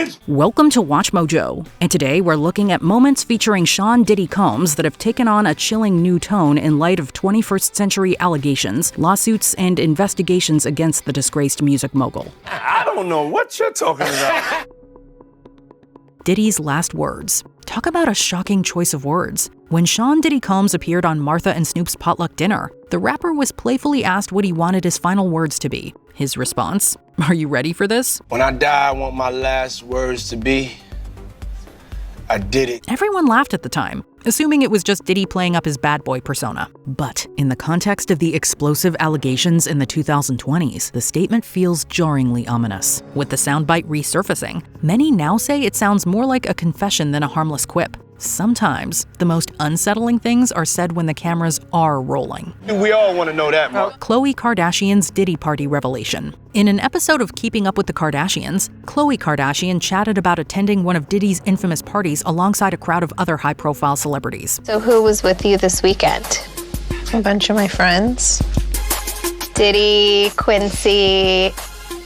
bitch! Welcome to Watch Mojo, and today we're looking at moments featuring Sean Diddy Combs that have taken on a chilling new tone in light of 21st century allegations, lawsuits, and investigations against the disgraced music mogul. I don't know what you're talking about. Diddy's last words. Talk about a shocking choice of words. When Sean Diddy Combs appeared on Martha and Snoop's potluck dinner, the rapper was playfully asked what he wanted his final words to be. His response? Are you ready for this? When I die, I want my last words to be, I did it. Everyone laughed at the time, assuming it was just Diddy playing up his bad boy persona. But in the context of the explosive allegations in the 2020s, the statement feels jarringly ominous. With the soundbite resurfacing, many now say it sounds more like a confession than a harmless quip. Sometimes, the most unsettling things are said when the cameras are rolling. We all want to know that, Mark. Khloé Kardashian's Diddy party revelation. In an episode of Keeping Up with the Kardashians, Khloé Kardashian chatted about attending one of Diddy's infamous parties alongside a crowd of other high-profile celebrities. So who was with you this weekend? A bunch of my friends. Diddy, Quincy,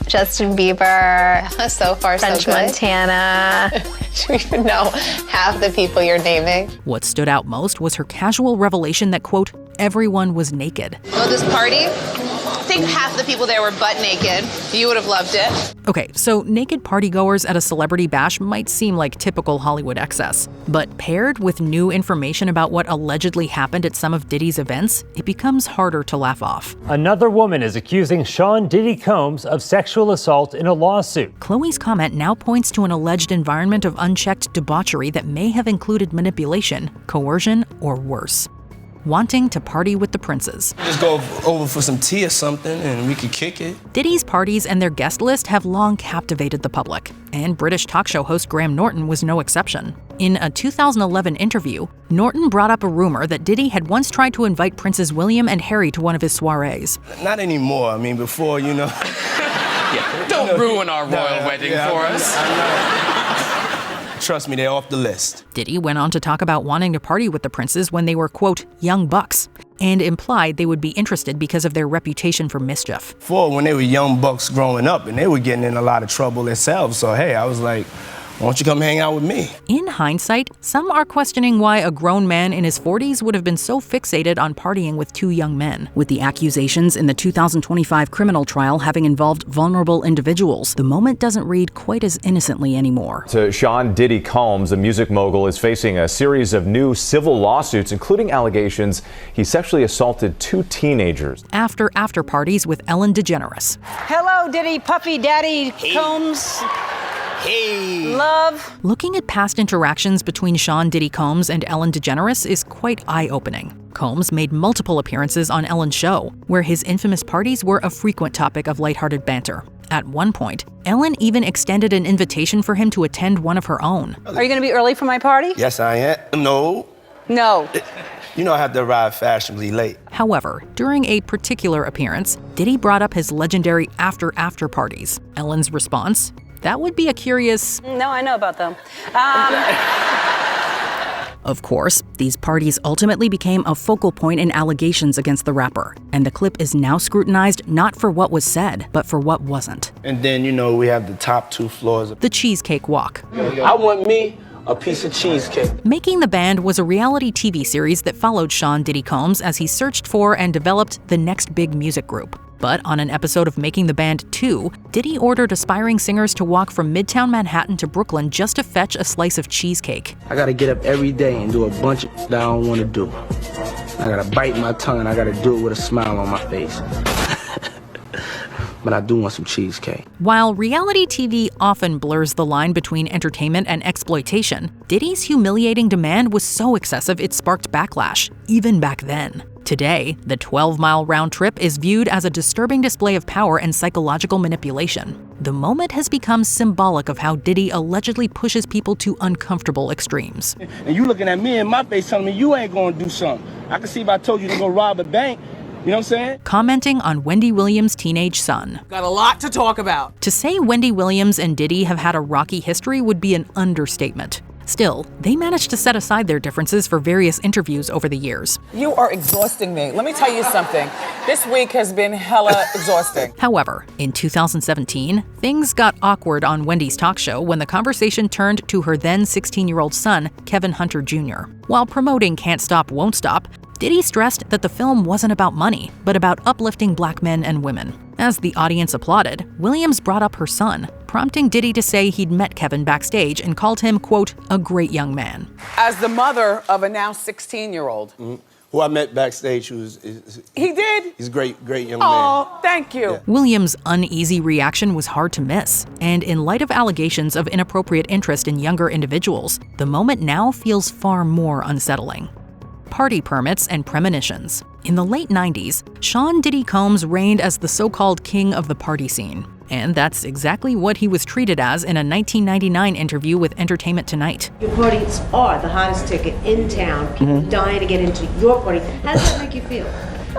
Justin Bieber, So far, French so good. Montana. Do you even know half the people you're naming? What stood out most was her casual revelation that, quote, everyone was naked. Well, this party, I think half the people there were butt naked. You would have loved it. Okay, so naked partygoers at a celebrity bash might seem like typical Hollywood excess, but paired with new information about what allegedly happened at some of Diddy's events, it becomes harder to laugh off. Another woman is accusing Sean Diddy Combs of sexual assault in a lawsuit. Khloé's comment now points to an alleged environment of unchecked debauchery that may have included manipulation, coercion, or worse. Wanting to party with the princes. Just go over for some tea or something and we could kick it. Diddy's parties and their guest list have long captivated the public, and British talk show host Graham Norton was no exception. In a 2011 interview, Norton brought up a rumor that Diddy had once tried to invite Princes William and Harry to one of his soirees. Not anymore. I mean, before, you know. Don't ruin our royal wedding for us. I know. Trust me, they're off the list. Diddy went on to talk about wanting to party with the princes when they were, quote, young bucks, and implied they would be interested because of their reputation for mischief. Before, when they were young bucks growing up and they were getting in a lot of trouble themselves, so hey, I was like, why don't you come hang out with me? In hindsight, some are questioning why a grown man in his 40s would have been so fixated on partying with two young men. With the accusations in the 2025 criminal trial having involved vulnerable individuals, the moment doesn't read quite as innocently anymore. To Sean Diddy Combs, the music mogul is facing a series of new civil lawsuits, including allegations he sexually assaulted two teenagers. After parties with Ellen DeGeneres. Hello, Diddy, Puffy, Daddy, Combs. Hey! Love. Looking at past interactions between Sean Diddy Combs and Ellen DeGeneres is quite eye-opening. Combs made multiple appearances on Ellen's show, where his infamous parties were a frequent topic of lighthearted banter. At one point, Ellen even extended an invitation for him to attend one of her own. Are you going to be early for my party? Yes, I am. No. No. You know I have to arrive fashionably late. However, during a particular appearance, Diddy brought up his legendary after parties. Ellen's response? That would be a curious... No, I know about them. Of course, these parties ultimately became a focal point in allegations against the rapper, and the clip is now scrutinized not for what was said, but for what wasn't. And then, you know, we have the top two floors. The Cheesecake Walk. I want me a piece of cheesecake. Making the Band was a reality TV series that followed Sean Diddy Combs as he searched for and developed the next big music group. But on an episode of Making the Band 2, Diddy ordered aspiring singers to walk from Midtown Manhattan to Brooklyn just to fetch a slice of cheesecake. I gotta get up every day and do a bunch of that I don't wanna do. I gotta bite my tongue and I gotta do it with a smile on my face. But I do want some cheesecake. While reality TV often blurs the line between entertainment and exploitation, Diddy's humiliating demand was so excessive it sparked backlash, even back then. Today, the 12-mile round trip is viewed as a disturbing display of power and psychological manipulation. The moment has become symbolic of how Diddy allegedly pushes people to uncomfortable extremes. And you looking at me in my face telling me you ain't gonna do something. I can see if I told you to go rob a bank. You know what I'm saying? Commenting on Wendy Williams' teenage son. Got a lot to talk about. To say Wendy Williams and Diddy have had a rocky history would be an understatement. Still, they managed to set aside their differences for various interviews over the years. You are exhausting me. Let me tell you something. This week has been hella exhausting. However, in 2017, things got awkward on Wendy's talk show when the conversation turned to her then 16-year-old son, Kevin Hunter Jr. While promoting Can't Stop, Won't Stop, Diddy stressed that the film wasn't about money, but about uplifting black men and women. As the audience applauded, Williams brought up her son, prompting Diddy to say he'd met Kevin backstage and called him, quote, a great young man. As the mother of a now 16-year-old. Who I met backstage, He did? He's a great young man. Oh, thank you. Yeah. Williams' uneasy reaction was hard to miss, and in light of allegations of inappropriate interest in younger individuals, the moment now feels far more unsettling. Party permits and premonitions. In the late 90s, Sean Diddy Combs reigned as the so-called king of the party scene. And that's exactly what he was treated as in a 1999 interview with Entertainment Tonight. Your parties are the hottest ticket in town. People dying to get into your party. How does that make you feel?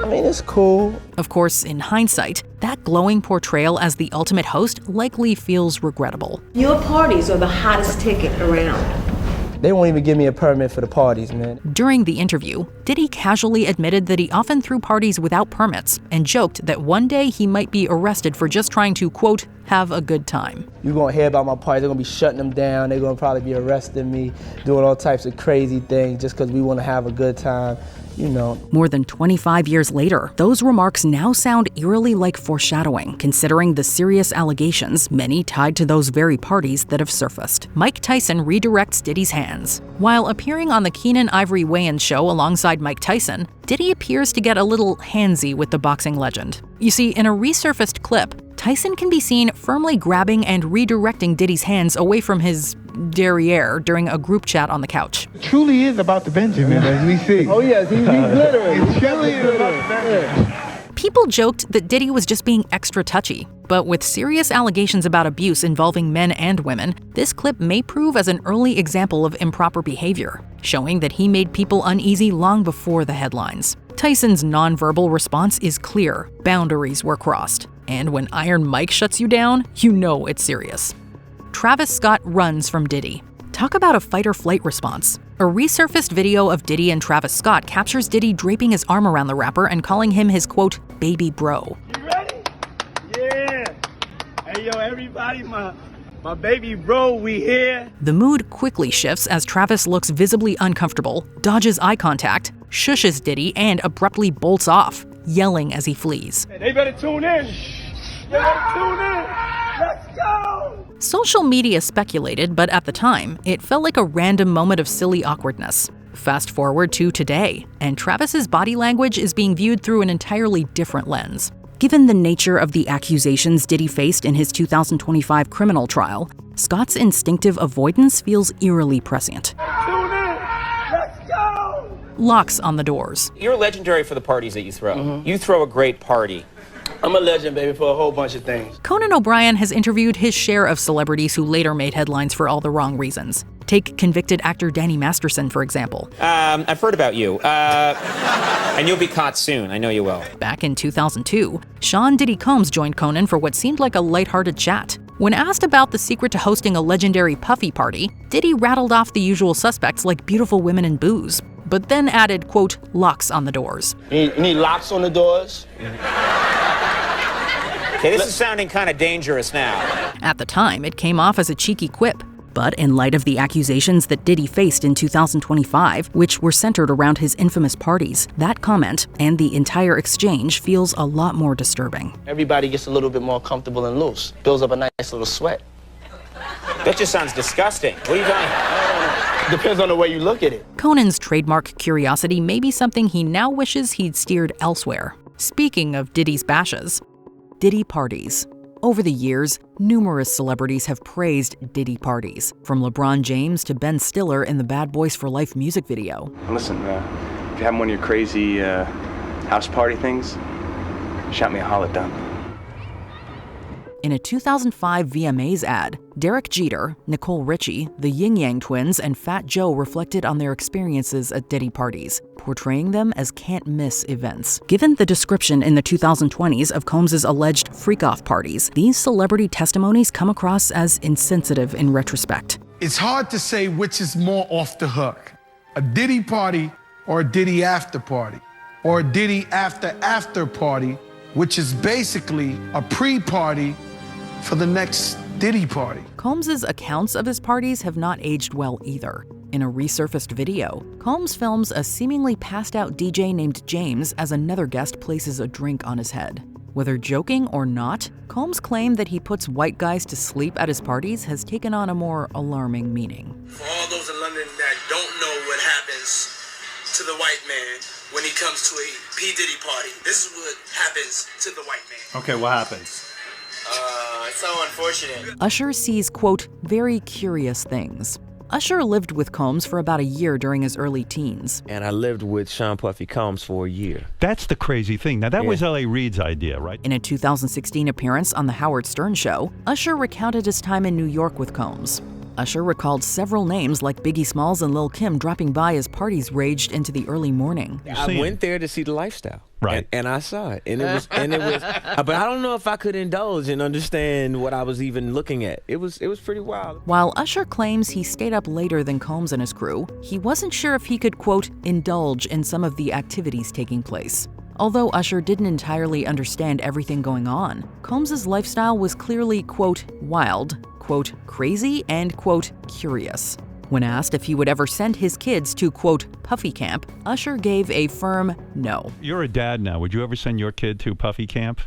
I mean, it's cool. Of course, in hindsight, that glowing portrayal as the ultimate host likely feels regrettable. Your parties are the hottest ticket around. They won't even give me a permit for the parties, man. During the interview, Diddy casually admitted that he often threw parties without permits and joked that one day he might be arrested for just trying to, quote, have a good time. You're gonna hear about my parties, they're gonna be shutting them down, they're gonna probably be arresting me, doing all types of crazy things just because we wanna have a good time. You know. More than 25 years later, those remarks now sound eerily like foreshadowing, considering the serious allegations, many tied to those very parties that have surfaced. Mike Tyson redirects Diddy's hands. While appearing on the Keenen Ivory Wayans show alongside Mike Tyson, Diddy appears to get a little handsy with the boxing legend. You see, in a resurfaced clip, Tyson can be seen firmly grabbing and redirecting Diddy's hands away from his derriere during a group chat on the couch. It truly is about the Benjamin, as we see. Oh yes, he's glittering. It truly is about the Benjamin. People joked that Diddy was just being extra touchy, but with serious allegations about abuse involving men and women, this clip may prove as an early example of improper behavior, showing that he made people uneasy long before the headlines. Tyson's nonverbal response is clear: boundaries were crossed. And when Iron Mike shuts you down, you know it's serious. Travis Scott runs from Diddy. Talk about a fight-or-flight response. A resurfaced video of Diddy and Travis Scott captures Diddy draping his arm around the rapper and calling him his, quote, baby bro. You ready? Yeah. Hey, yo, everybody, my baby bro, we here. The mood quickly shifts as Travis looks visibly uncomfortable, dodges eye contact, shushes Diddy, and abruptly bolts off, yelling as he flees. Hey, they better tune in. They better tune in. Let's go! Social media speculated, but at the time, it felt like a random moment of silly awkwardness. Fast forward to today, and Travis's body language is being viewed through an entirely different lens. Given the nature of the accusations Diddy faced in his 2025 criminal trial, Scott's instinctive avoidance feels eerily prescient. Tune in. Let's go! Locks on the doors. You're legendary for the parties that you throw. You throw a great party. I'm a legend, baby, for a whole bunch of things. Conan O'Brien has interviewed his share of celebrities who later made headlines for all the wrong reasons. Take convicted actor Danny Masterson, for example. I've heard about you. And you'll be caught soon. I know you will. Back in 2002, Sean Diddy Combs joined Conan for what seemed like a lighthearted chat. When asked about the secret to hosting a legendary Puffy party, Diddy rattled off the usual suspects like beautiful women and booze, but then added, quote, locks on the doors. You need locks on the doors? Okay, this is sounding kind of dangerous now. At the time, it came off as a cheeky quip. But in light of the accusations that Diddy faced in 2025, which were centered around his infamous parties, that comment and the entire exchange feels a lot more disturbing. Everybody gets a little bit more comfortable and loose. Builds up a nice little sweat. That just sounds disgusting. What are you doing? Depends on the way you look at it. Conan's trademark curiosity may be something he now wishes he'd steered elsewhere. Speaking of Diddy's bashes, Diddy parties. Over the years, numerous celebrities have praised Diddy parties, from LeBron James to Ben Stiller in the Bad Boys for Life music video. Listen, if you're having one of your crazy house party things, shout me a holla down. In a 2005 VMAs ad, Derek Jeter, Nicole Richie, the Yin Yang Twins, and Fat Joe reflected on their experiences at Diddy parties, portraying them as can't-miss events. Given the description in the 2020s of Combs' alleged freak-off parties, these celebrity testimonies come across as insensitive in retrospect. It's hard to say which is more off the hook, a Diddy party or a Diddy after party, or a Diddy after party, which is basically a pre-party for the next Diddy party. Combs's accounts of his parties have not aged well either. In a resurfaced video, Combs films a seemingly passed-out DJ named James as another guest places a drink on his head. Whether joking or not, Combs' claim that he puts white guys to sleep at his parties has taken on a more alarming meaning. For all those in London that don't know what happens to the white man when he comes to a P. Diddy party, this is what happens to the white man. Okay, what happens? It's so unfortunate. Usher sees, quote, very curious things. Usher lived with Combs for about a year during his early teens. And I lived with Sean Puffy Combs for a year. That's the crazy thing. Now, that was L.A. Reid's idea, right? In a 2016 appearance on The Howard Stern Show, Usher recounted his time in New York with Combs. Usher recalled several names like Biggie Smalls and Lil' Kim dropping by as parties raged into the early morning. I went there to see the lifestyle. Right. And I saw it. And it was but I don't know if I could indulge and understand what I was even looking at. It was pretty wild. While Usher claims he stayed up later than Combs and his crew, he wasn't sure if he could, quote, indulge in some of the activities taking place. Although Usher didn't entirely understand everything going on, Combs's lifestyle was clearly, quote, wild, quote, crazy, and, quote, curious. When asked if he would ever send his kids to, quote, Puffy camp, Usher gave a firm no. You're a dad now. Would you ever send your kid to Puffy camp?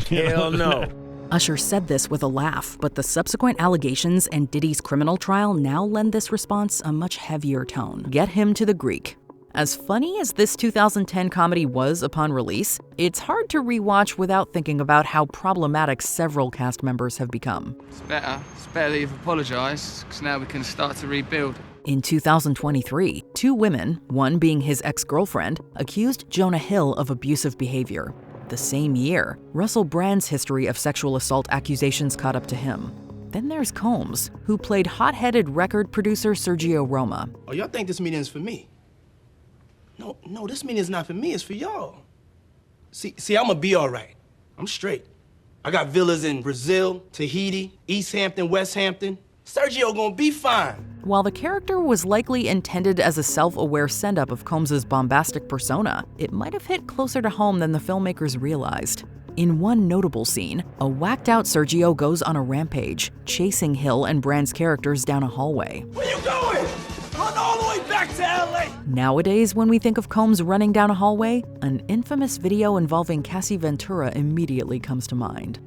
Hell no. Usher said this with a laugh, but the subsequent allegations and Diddy's criminal trial now lend this response a much heavier tone. Get him to the Greek. As funny as this 2010 comedy was upon release, it's hard to rewatch without thinking about how problematic several cast members have become. It's better that you've apologised, because now we can start to rebuild. In 2023, two women, one being his ex-girlfriend, accused Jonah Hill of abusive behavior. The same year, Russell Brand's history of sexual assault accusations caught up to him. Then there's Combs, who played hot-headed record producer Sergio Roma. Oh, y'all think this meeting is for me? No, this meeting is not for me, it's for y'all. See, I'ma be all right. I'm straight. I got villas in Brazil, Tahiti, East Hampton, West Hampton. Sergio gonna be fine. While the character was likely intended as a self-aware send-up of Combs's bombastic persona, it might have hit closer to home than the filmmakers realized. In one notable scene, a whacked-out Sergio goes on a rampage, chasing Hill and Brand's characters down a hallway. Where you going? Run all the way back to LA. Nowadays, when we think of Combs running down a hallway, an infamous video involving Cassie Ventura immediately comes to mind.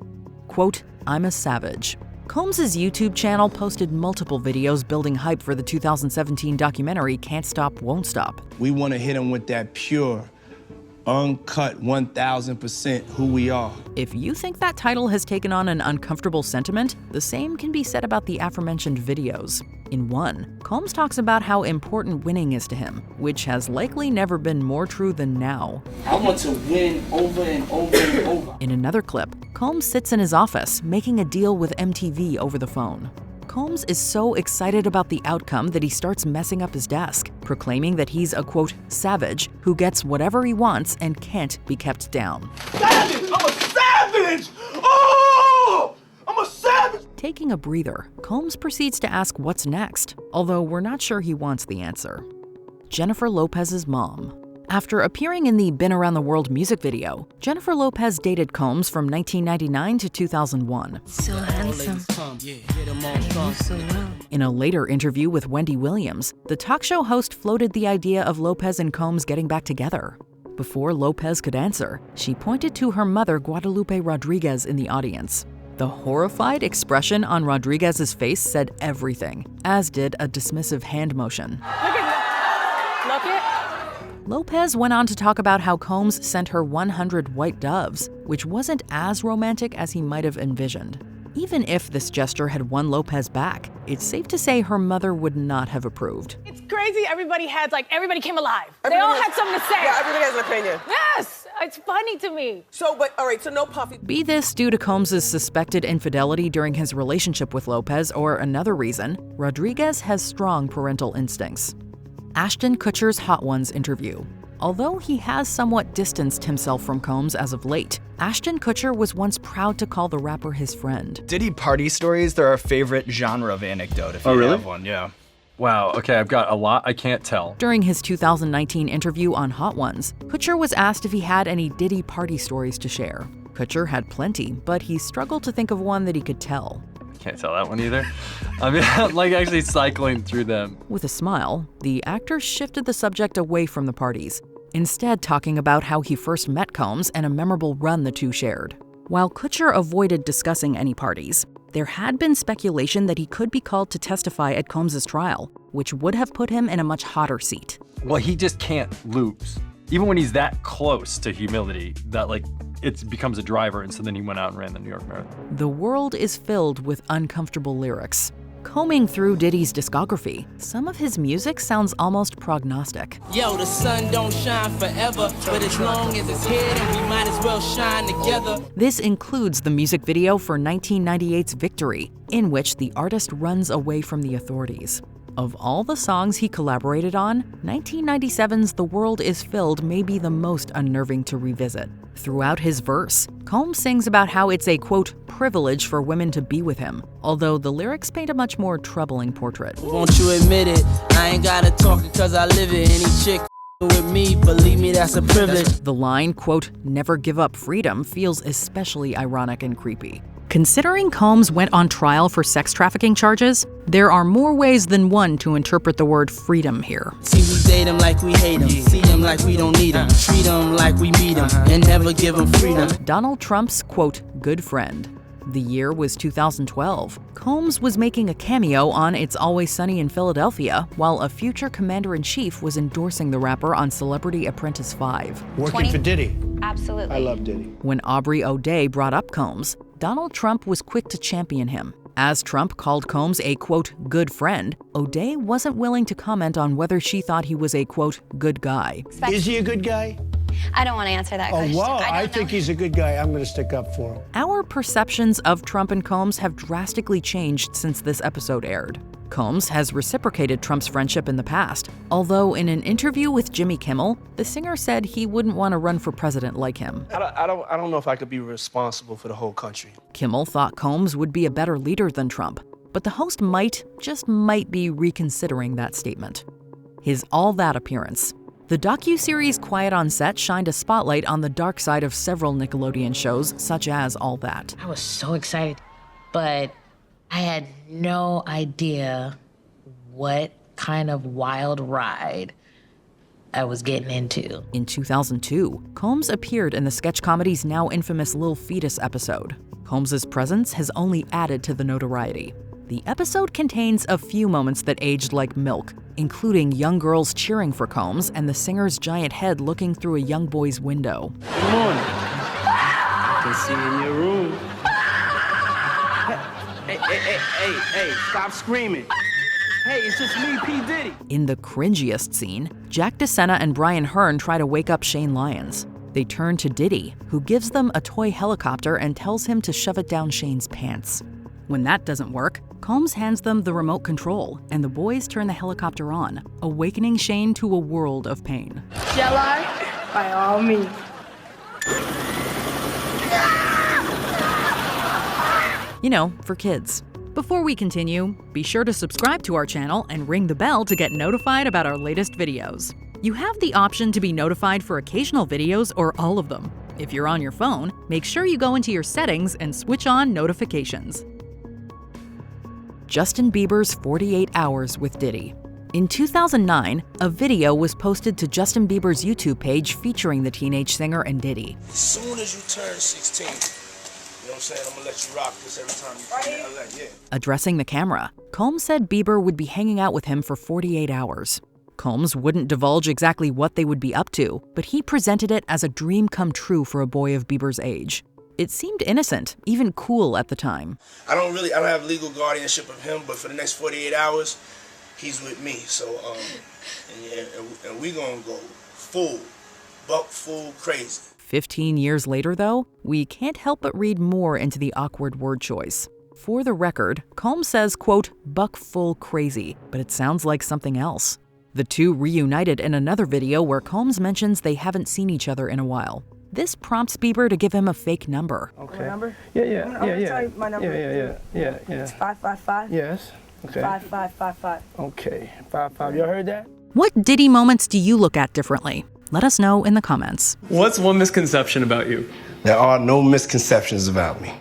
Quote, I'm a savage. Combs' YouTube channel posted multiple videos building hype for the 2017 documentary Can't Stop, Won't Stop. We want to hit him with that pure, uncut 1000% who we are. If you think that title has taken on an uncomfortable sentiment, the same can be said about the aforementioned videos. In one, Combs talks about how important winning is to him, which has likely never been more true than now. I want to win over and over and over. In another clip, Combs sits in his office, making a deal with MTV over the phone. Combs is so excited about the outcome that he starts messing up his desk, proclaiming that he's a, quote, savage who gets whatever he wants and can't be kept down. Savage! I'm a savage! Oh! I'm a savage! Taking a breather, Combs proceeds to ask what's next, although we're not sure he wants the answer. Jennifer Lopez's mom. After appearing in the Been Around the World music video, Jennifer Lopez dated Combs from 1999 to 2001. So handsome. In a later interview with Wendy Williams, the talk show host floated the idea of Lopez and Combs getting back together. Before Lopez could answer, she pointed to her mother, Guadalupe Rodriguez, in the audience. The horrified expression on Rodriguez's face said everything, as did a dismissive hand motion. Look it. Lopez went on to talk about how Combs sent her 100 white doves, which wasn't as romantic as he might have envisioned. Even if this gesture had won Lopez back, it's safe to say her mother would not have approved. It's crazy. Everybody came alive. They all had something to say. Yeah, everybody has an opinion. Yes, it's funny to me. So no Puffy. Be this due to Combs' suspected infidelity during his relationship with Lopez or another reason, Rodriguez has strong parental instincts. Ashton Kutcher's Hot Ones interview. Although he has somewhat distanced himself from Combs as of late, Ashton Kutcher was once proud to call the rapper his friend. Diddy party stories, they're our favorite genre of anecdote, if you have one, yeah. Wow, okay, I've got a lot I can't tell. During his 2019 interview on Hot Ones, Kutcher was asked if he had any Diddy party stories to share. Kutcher had plenty, but he struggled to think of one that he could tell. Can't tell that one either. I mean, I'm like actually cycling through them. With a smile, the actor shifted the subject away from the parties, instead talking about how he first met Combs and a memorable run the two shared. While Kutcher avoided discussing any parties, there had been speculation that he could be called to testify at Combs' trial, which would have put him in a much hotter seat. Well, he just can't lose. Even when he's that close to humility, that it becomes a driver, and so then he went out and ran the New York Marathon. The world is filled with uncomfortable lyrics. Combing through Diddy's discography, some of his music sounds almost prognostic. Yo, the sun don't shine forever, but as long as it's here, then we might as well shine together. This includes the music video for 1998's Victory, in which the artist runs away from the authorities. Of all the songs he collaborated on, 1997's The World Is Filled may be the most unnerving to revisit. Throughout his verse, Combs sings about how it's a, quote, privilege for women to be with him, although the lyrics paint a much more troubling portrait. Won't you admit it? I ain't gotta talk it cause I live it. Any chick with me, believe me, that's a privilege. The line, quote, never give up freedom feels especially ironic and creepy. Considering Combs went on trial for sex trafficking charges, there are more ways than one to interpret the word freedom here. See, we date them like we hate them, see them like we don't need them, treat them like we meet them, and never give them freedom. Donald Trump's, quote, good friend. The year was 2012. Combs was making a cameo on It's Always Sunny in Philadelphia, while a future commander-in-chief was endorsing the rapper on Celebrity Apprentice 5. Working for Diddy. Absolutely. I love Diddy. When Aubrey O'Day brought up Combs, Donald Trump was quick to champion him. As Trump called Combs a, quote, good friend, O'Day wasn't willing to comment on whether she thought he was a, quote, good guy. Is he a good guy? I don't want to answer that question. Oh, wow, I think he's a good guy. I'm going to stick up for him. Our perceptions of Trump and Combs have drastically changed since this episode aired. Combs has reciprocated Trump's friendship in the past, although in an interview with Jimmy Kimmel, the singer said he wouldn't want to run for president like him. I don't know if I could be responsible for the whole country. Kimmel thought Combs would be a better leader than Trump, but the host just might be reconsidering that statement. His All That appearance. The docuseries Quiet on Set shined a spotlight on the dark side of several Nickelodeon shows, such as All That. I was so excited, but I had no idea what kind of wild ride I was getting into. In 2002, Combs appeared in the sketch comedy's now infamous Lil Fetus episode. Combs' presence has only added to the notoriety. The episode contains a few moments that aged like milk, including young girls cheering for Combs and the singer's giant head looking through a young boy's window. Good morning. I can see in your room. Hey, stop screaming. Hey, it's just me, P. Diddy. In the cringiest scene, Jack DeSena and Brian Hearn try to wake up Shane Lyons. They turn to Diddy, who gives them a toy helicopter and tells him to shove it down Shane's pants. When that doesn't work, Combs hands them the remote control, and the boys turn the helicopter on, awakening Shane to a world of pain. Shall I? By all means. You know, for kids. Before we continue, be sure to subscribe to our channel and ring the bell to get notified about our latest videos. You have the option to be notified for occasional videos or all of them. If you're on your phone, make sure you go into your settings and switch on notifications. Justin Bieber's 48 Hours with Diddy. In 2009, a video was posted to Justin Bieber's YouTube page featuring the teenage singer and Diddy. As soon as you turn 16, you know what I'm saying? I'm gonna let you rock this every time you come in. Yeah. Addressing the camera, Combs said Bieber would be hanging out with him for 48 hours. Combs wouldn't divulge exactly what they would be up to, but he presented it as a dream come true for a boy of Bieber's age. It seemed innocent, even cool at the time. I don't have legal guardianship of him, but for the next 48 hours, he's with me. So, and we gonna go full crazy. 15 years later, though, we can't help but read more into the awkward word choice. For the record, Combs says, quote, buck full crazy, but it sounds like something else. The two reunited in another video where Combs mentions they haven't seen each other in a while. This prompts Bieber to give him a fake number. Okay. My number? Yeah. I'm gonna tell you my number. Yeah. It's 555. Yes. Okay. 5555. Okay. 55. You heard that? What Diddy moments do you look at differently? Let us know in the comments. What's one misconception about you? There are no misconceptions about me.